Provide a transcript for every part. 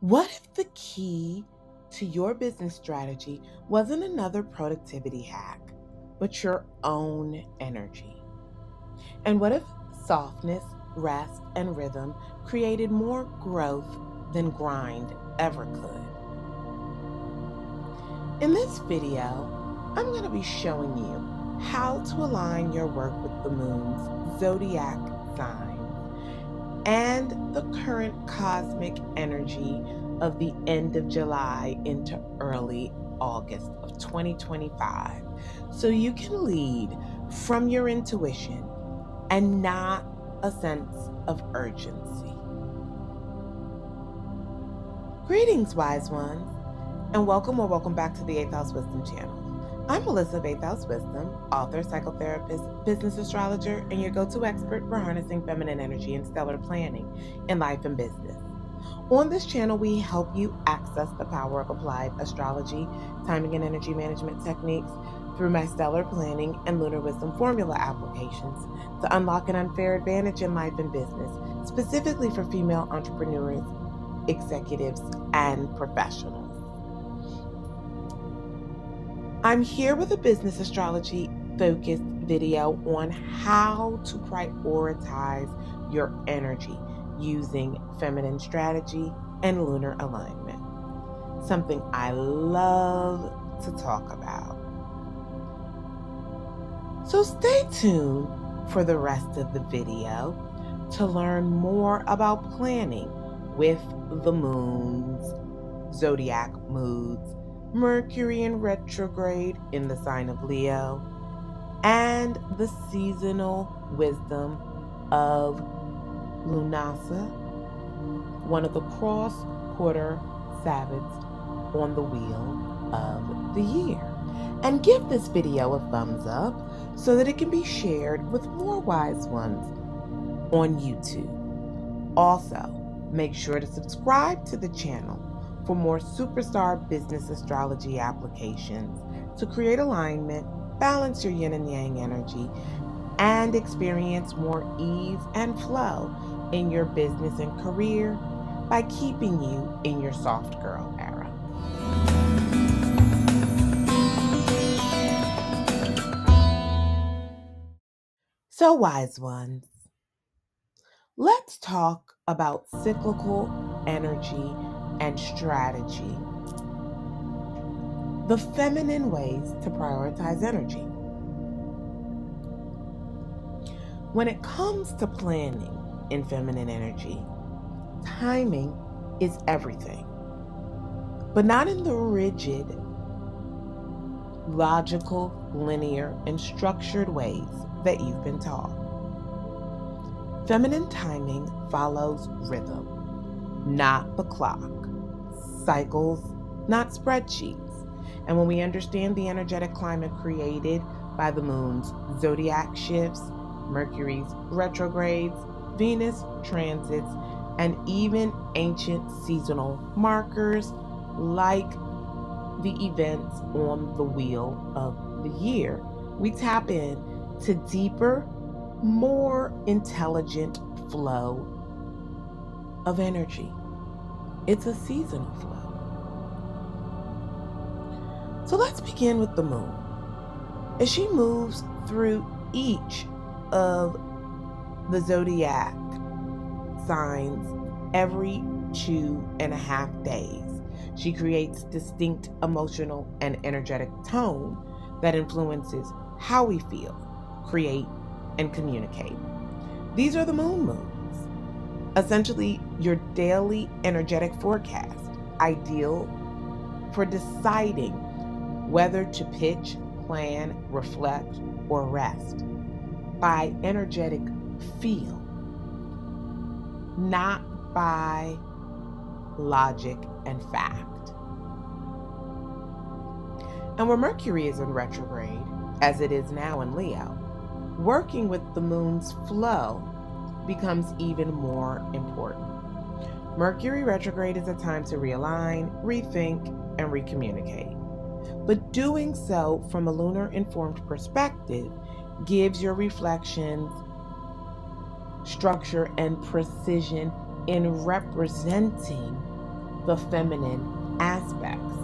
What if the key to your business strategy wasn't another productivity hack, but your own energy? And what if softness, rest, and rhythm created more growth than grind ever could? In this video, I'm going to be showing you how to align your work with the moon's zodiac sign and the current cosmic energy of the end of July into early August of 2025, so you can lead from your intuition and not a sense of urgency. Greetings, wise ones, and welcome back to the 8th House Wisdom channel. I'm Melissa of 8th House Wisdom, author, psychotherapist, business astrologer, and your go-to expert for harnessing feminine energy and stellar planning in life and business. On this channel, we help you access the power of applied astrology, timing and energy management techniques through my stellar planning and lunar wisdom formula applications to unlock an unfair advantage in life and business, specifically for female entrepreneurs, executives, and professionals. I'm here with a business astrology focused video on how to prioritize your energy using feminine strategy and lunar alignment. Something I love to talk about. So stay tuned for the rest of the video to learn more about planning with the moon's zodiac moods, Mercury in retrograde in the sign of Leo, and the seasonal wisdom of Lughnasadh, one of the cross-quarter Sabbaths on the wheel of the year. And give this video a thumbs up so that it can be shared with more wise ones on YouTube. Also, make sure to subscribe to the channel for more superstar business astrology applications to create alignment, balance your yin and yang energy, and experience more ease and flow in your business and career by keeping you in your soft girl era. So, wise ones, let's talk about cyclical energy and strategy, the feminine ways to prioritize energy. When it comes to planning in feminine energy, timing is everything, but not in the rigid, logical, linear, and structured ways that you've been taught. Feminine timing follows rhythm, not the clock, cycles, not spreadsheets. And when we understand the energetic climate created by the moon's zodiac shifts, Mercury's retrogrades, Venus transits, and even ancient seasonal markers like the events on the wheel of the year, we tap in to deeper, more intelligent flow of energy. It's a seasonal flow. So let's begin with the moon. As she moves through each of the zodiac signs every 2.5 days, she creates distinct emotional and energetic tone that influences how we feel, create, and communicate. These are the moon moves, essentially your daily energetic forecast, ideal for deciding whether to pitch, plan, reflect, or rest by energetic feel, not by logic and fact. And when Mercury is in retrograde, as it is now in Leo, working with the moon's flow becomes even more important. Mercury retrograde is a time to realign, rethink, and recommunicate. But doing so from a lunar-informed perspective gives your reflections structure and precision in representing the feminine aspects,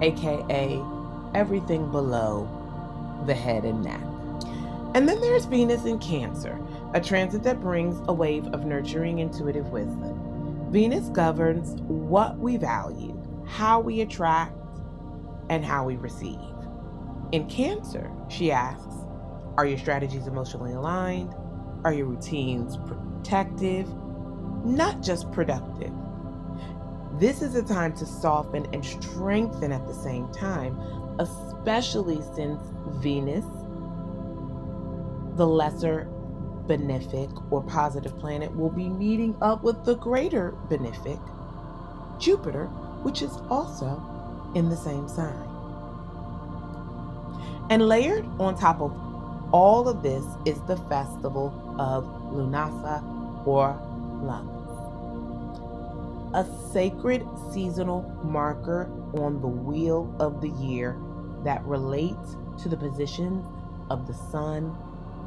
aka everything below the head and neck. And then there's Venus in Cancer, a transit that brings a wave of nurturing intuitive wisdom. Venus governs what we value, how we attract, and how we receive. In Cancer, she asks, are your strategies emotionally aligned? Are your routines protective, not just productive? This is a time to soften and strengthen at the same time, especially since Venus, the lesser benefic or positive planet, will be meeting up with the greater benefic, Jupiter, which is also in the same sign. And layered on top of all of this is the festival of Lughnasadh or lungs, a sacred seasonal marker on the wheel of the year that relates to the position of the sun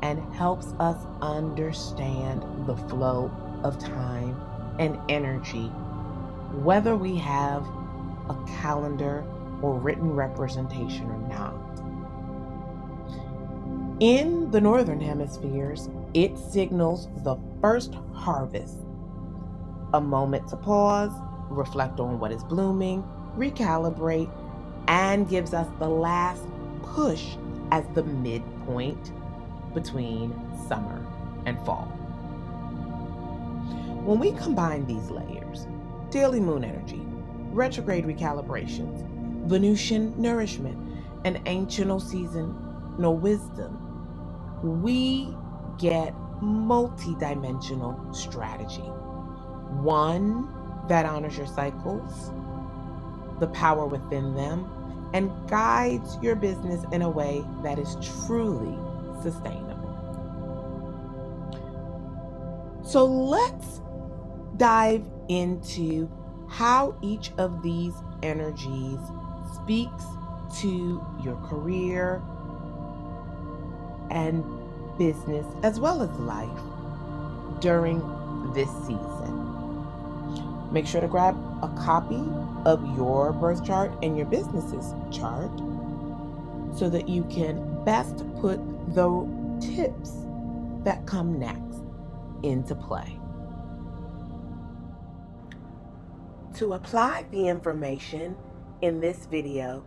and helps us understand the flow of time and energy, whether we have a calendar or written representation or not. In the northern hemispheres, it signals the first harvest, a moment to pause, reflect on what is blooming, recalibrate, and gives us the last push as the midpoint between summer and fall. When we combine these layers, daily moon energy, retrograde recalibrations, Venusian nourishment, and ancient seasonal wisdom, we get multi-dimensional strategy. One that honors your cycles, the power within them, and guides your business in a way that is truly sustainable. So let's dive into how each of these energies speaks to your career and business as well as life during this season. Make sure to grab a copy of your birth chart and your business's chart so that you can best put the tips that come next into play. To apply the information in this video,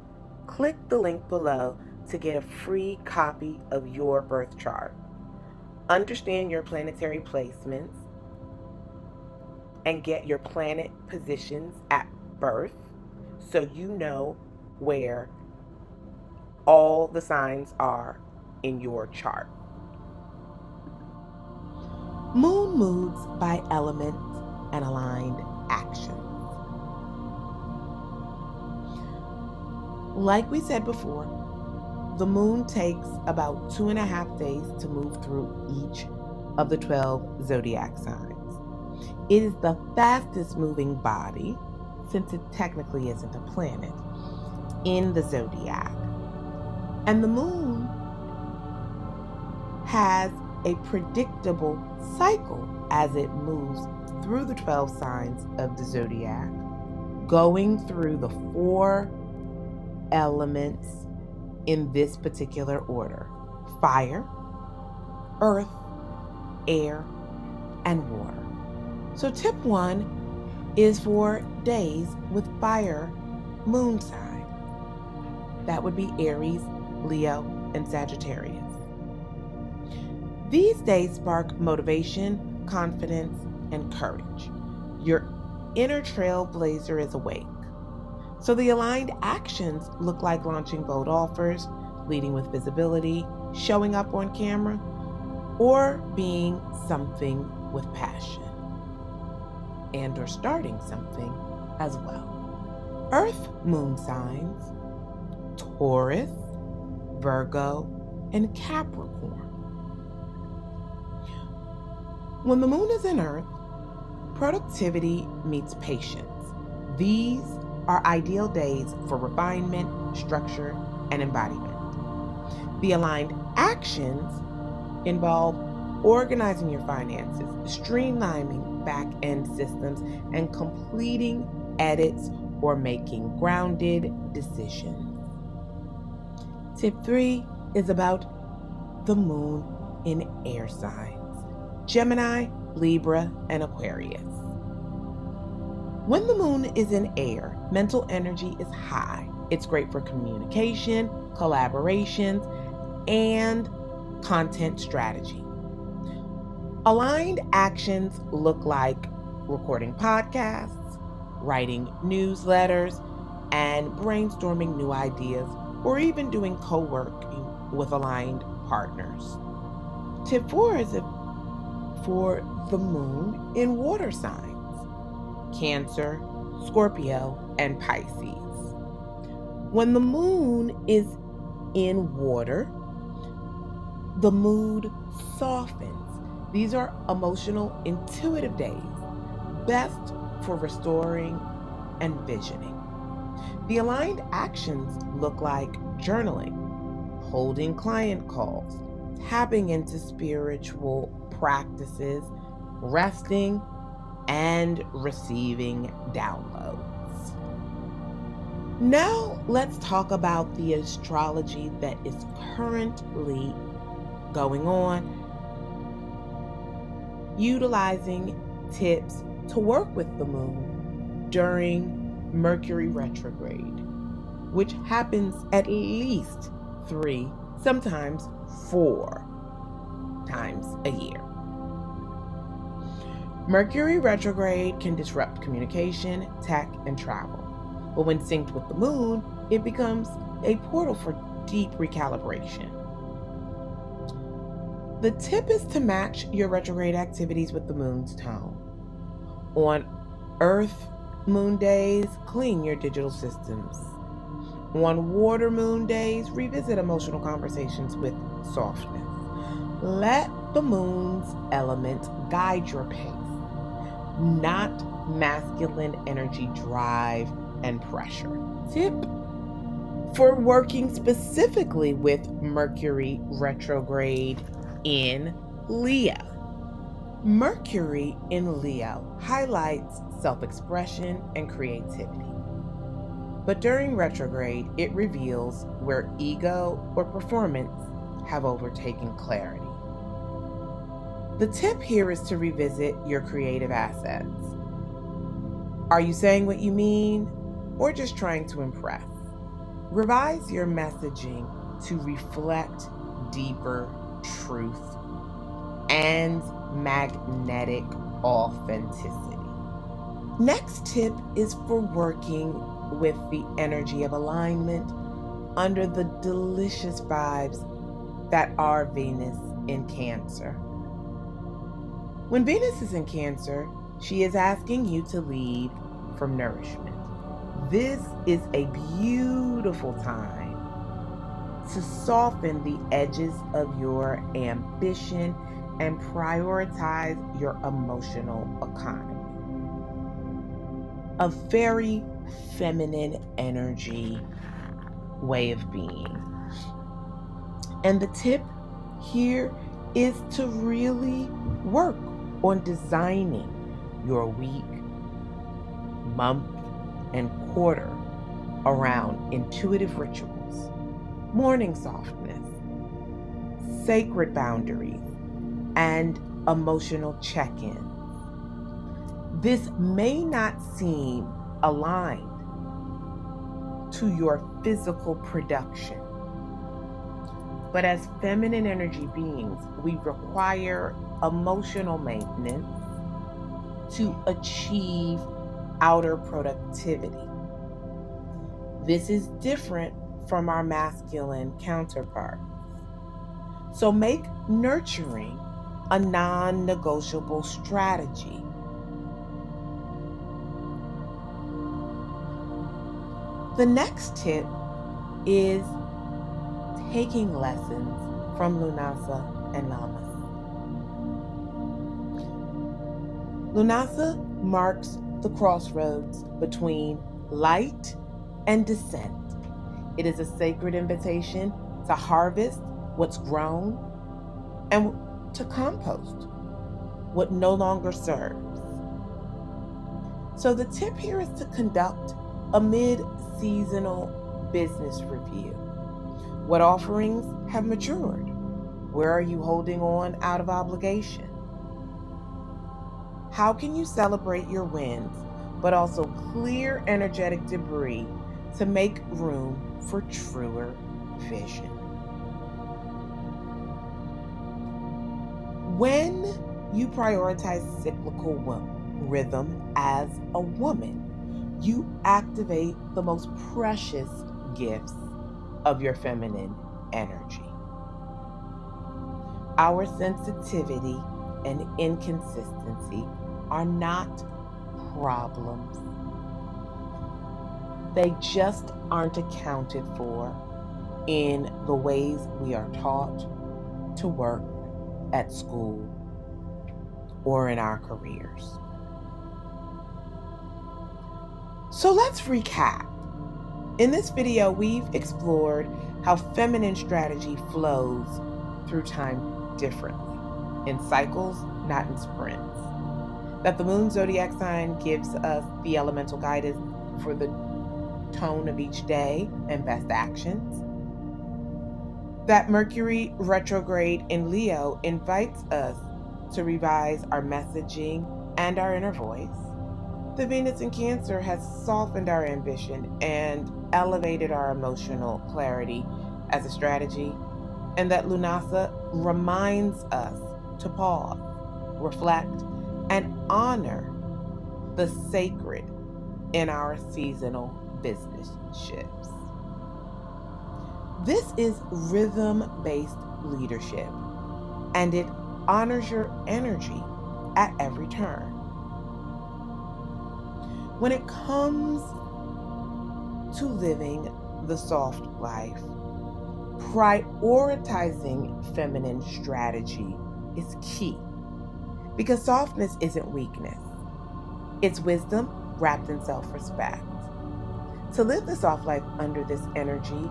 click the link below to get a free copy of your birth chart. Understand your planetary placements and get your planet positions at birth so you know where all the signs are in your chart. Moon moods by element and aligned actions. Like we said before, the moon takes about 2.5 days to move through each of the 12 zodiac signs. It is the fastest moving body, since it technically isn't a planet, in the zodiac. And the moon has a predictable cycle as it moves through the 12 signs of the zodiac, going through the 4 elements in this particular order: fire, earth, air, and water. So tip 1 is for days with fire moon sign. That would be Aries, Leo, and Sagittarius. These days spark motivation, confidence, and courage. Your inner trailblazer is awake. So the aligned actions look like launching bold offers, leading with visibility, showing up on camera, or being something with passion, and or starting something as well. Earth moon signs: Taurus, Virgo, and Capricorn. When the moon is in Earth, productivity meets patience. These are ideal days for refinement, structure, and embodiment. The aligned actions involve organizing your finances, streamlining back-end systems, and completing edits, or making grounded decisions. Tip 3 is about the moon in air signs: Gemini, Libra, and Aquarius. When the moon is in air, mental energy is high. It's great for communication, collaborations, and content strategy. Aligned actions look like recording podcasts, writing newsletters, and brainstorming new ideas, or even doing co-working with aligned partners. Tip 4 is for the moon in water signs: Cancer, Scorpio, and Pisces. When the moon is in water, the mood softens. These are emotional, intuitive days, best for restoring and visioning. The aligned actions look like journaling, holding client calls, tapping into spiritual practices, resting, and receiving downloads. Now let's talk about the astrology that is currently going on, utilizing tips to work with the moon during Mercury Retrograde, which happens at least 3, sometimes 4 times a year. Mercury Retrograde can disrupt communication, tech, and travel. But when synced with the moon, it becomes a portal for deep recalibration. The tip is to match your retrograde activities with the moon's tone. On Earth moon days, clean your digital systems. On water moon days, revisit emotional conversations with softness. Let the moon's element guide your pace, not masculine energy drive and pressure. Tip for working specifically with Mercury Retrograde in Leo. Mercury in Leo highlights self-expression and creativity. But during retrograde, it reveals where ego or performance have overtaken clarity. The tip here is to revisit your creative assets. Are you saying what you mean, or just trying to impress? Revise your messaging to reflect deeper truth and magnetic authenticity. Next tip is for working with the energy of alignment under the delicious vibes that are Venus in Cancer. When Venus is in Cancer, she is asking you to lead from nourishment. This is a beautiful time to soften the edges of your ambition and prioritize your emotional economy. A very feminine energy way of being. And the tip here is to really work on designing your week, month, and quarter around intuitive rituals, morning softness, sacred boundaries, and emotional check-ins. This may not seem aligned to your physical production, but as feminine energy beings, we require emotional maintenance to achieve outer productivity. This is different from our masculine counterparts. So make nurturing a non-negotiable strategy. The next tip is taking lessons from Lughnasadh and Namas. Lughnasadh marks the crossroads between light and descent. It is a sacred invitation to harvest what's grown and to compost what no longer serves. So the tip here is to conduct a mid-seasonal business review. What offerings have matured? Where are you holding on out of obligation? How can you celebrate your wins, but also clear energetic debris to make room for truer vision? When you prioritize cyclical rhythm as a woman, you activate the most precious gifts of your feminine energy. Our sensitivity and inconsistency are not problems. They just aren't accounted for in the ways we are taught to work at school or in our careers. So let's recap. In this video, we've explored how feminine strategy flows through time differently, in cycles, not in sprints. That the moon zodiac sign gives us the elemental guidance for the tone of each day and best actions. That Mercury Retrograde in Leo invites us to revise our messaging and our inner voice. The Venus in Cancer has softened our ambition and elevated our emotional clarity as a strategy, and that Lughnasadh reminds us to pause, reflect, and honor the sacred in our seasonal business shifts. This is rhythm-based leadership, and it honors your energy at every turn. When it comes to living the soft life, prioritizing feminine strategy is key, because softness isn't weakness. It's wisdom wrapped in self-respect. To live the soft life under this energy,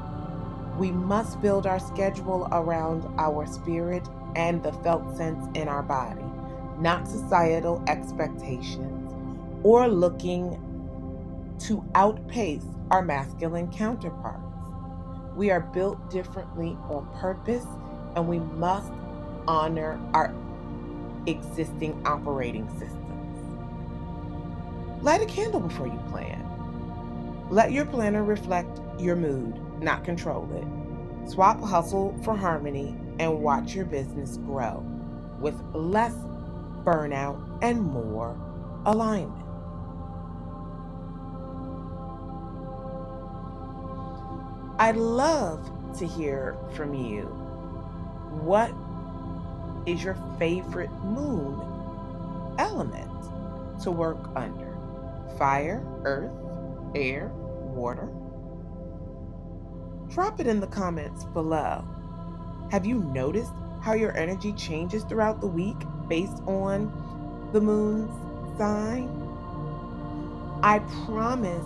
we must build our schedule around our spirit and the felt sense in our body, not societal expectations or looking to outpace our masculine counterparts. We are built differently on purpose, and we must honor our existing operating systems. Light a candle before you plan. Let your planner reflect your mood, not control it. Swap hustle for harmony and watch your business grow with less burnout and more alignment. I'd love to hear from you. What is your favorite moon element to work under? Fire, earth, air, water? Drop it in the comments below. Have you noticed how your energy changes throughout the week based on the moon's sign? I promise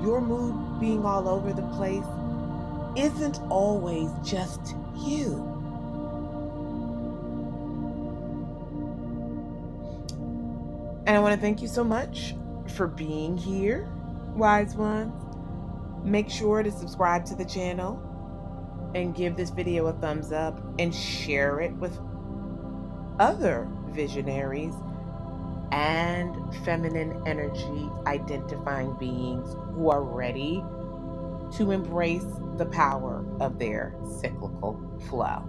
your mood being all over the place isn't always just you. And I want to thank you so much for being here, wise ones. Make sure to subscribe to the channel and give this video a thumbs up and share it with other visionaries and feminine energy identifying beings who are ready to embrace the power of their cyclical flow.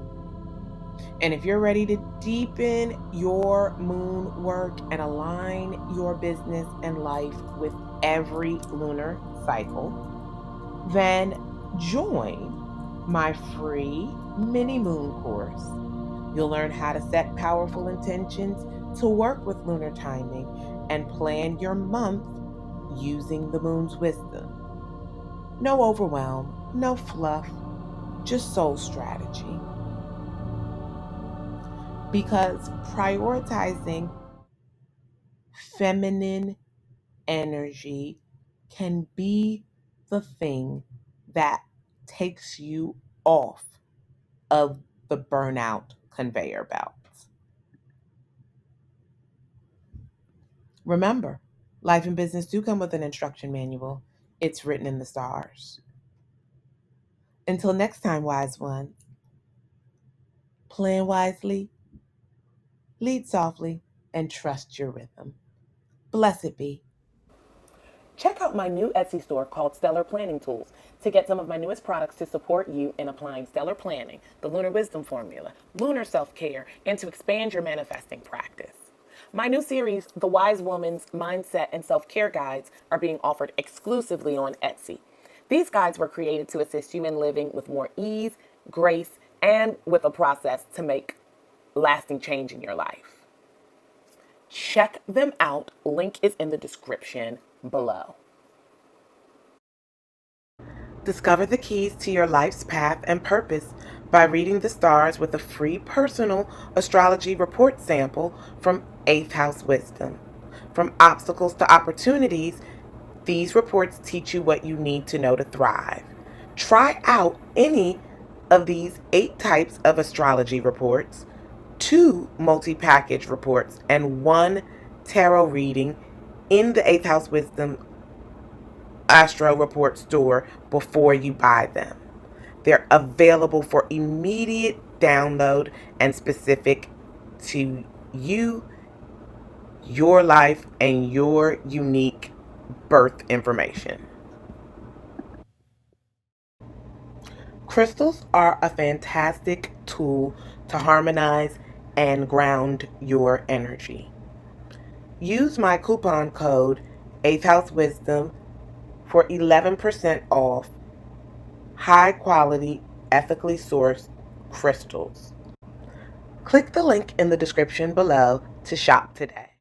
And if you're ready to deepen your moon work and align your business and life with every lunar cycle, then join my free mini moon course. You'll learn how to set powerful intentions to work with lunar timing and plan your month using the moon's wisdom. No overwhelm, no fluff, just soul strategy. Because prioritizing feminine energy can be the thing that takes you off of the burnout conveyor belt. Remember, life and business do come with an instruction manual. It's written in the stars. Until next time, wise one, plan wisely, lead softly, and trust your rhythm. Blessed be. Check out my new Etsy store called Stellar Planning Tools to get some of my newest products to support you in applying stellar planning, the Lunar Wisdom Formula, lunar self care, and to expand your manifesting practice. My new series, The Wise Woman's Mindset and Self Care Guides, are being offered exclusively on Etsy. These guides were created to assist you in living with more ease, grace, and with a process to make lasting change in your life. Check them out. Link is in the description below. Discover the keys to your life's path and purpose by reading the stars with a free personal astrology report sample from 8th House Wisdom. From obstacles to opportunities, these reports teach you what you need to know to thrive. Try out any of these 8 types of astrology reports, 2 multi-package reports, and 1 tarot reading in the 8th House Wisdom Astro Report store before you buy them. They're available for immediate download and specific to you, your life, and your unique birth information. Crystals are a fantastic tool to harmonize and ground your energy. Use my coupon code 8th House Wisdom for 11% off high quality, ethically sourced crystals. Click the link in the description below to shop today.